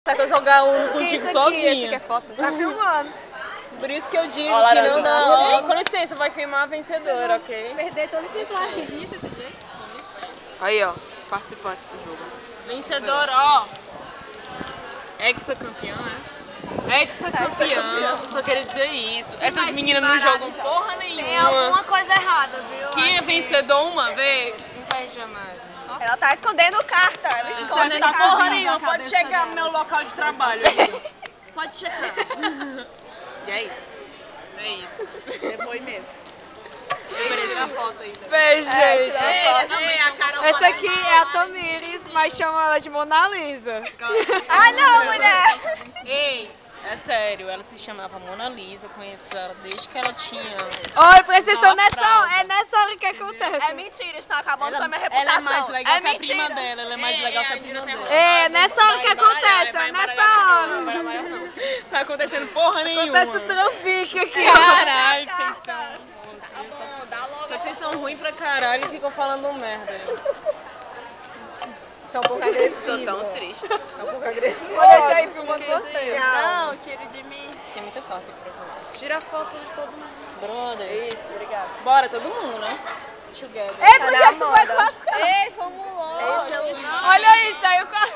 Certo eu jogar um contigo sozinha. Esse aqui é foto. Tá filmando. Por isso que eu digo Ó, que não laranja. dá. Ó, com licença, vai filmar a vencedora, ok? Perder todo esse acredita desse jeito? Aí, ó. Participante do jogo. Vencedora, ó. Ex-campeã, né? Ex-campeã. Só queria dizer isso. Essas meninas não jogam porra Tem nenhuma. alguma coisa errada, viu? Quem é vencedor uma vez, não perde jamais. Né? Ela tá escondendo carta. Ela Não esconde tá porra carta. nenhuma. Pode chegar no meu local de trabalho. Pode chegar. E é isso. É isso. Depois mesmo. Eu queria tirar foto aí. Beijo, gente. A Carol Essa aqui é a Tamires, mas chama ela de Mona Lisa. Ah, não, mulher! Ei, é sério, ela se chamava Mona Lisa, eu conheço ela desde que ela tinha... Olha, presta atenção, fralda. é nessa hora que acontece. É mentira, estão acabando com a minha reputação. Ela é mais legal que a mentira. prima dela, ela é mais legal que a prima dela. É nessa hora que acontece, é nessa hora. Não tá acontecendo porra nenhuma. Acontece o trafique aqui, ó. Caralho, vocês são... Tá bom, dá logo. Vocês são ruins pra caralho e ficam falando merda. Tá um pouco agressivo. Tô tão triste. Tá um pouco agressivo. Olha, deixa aí filmando você. Não, tire de mim. Tem muita carta aqui pra fazer. Tira foto de todo mundo. Brother. Isso, obrigado. Bora, todo mundo, né? Together. Ei, por que tu vai com a Ei, vamos logo. Olha isso, aí o carro.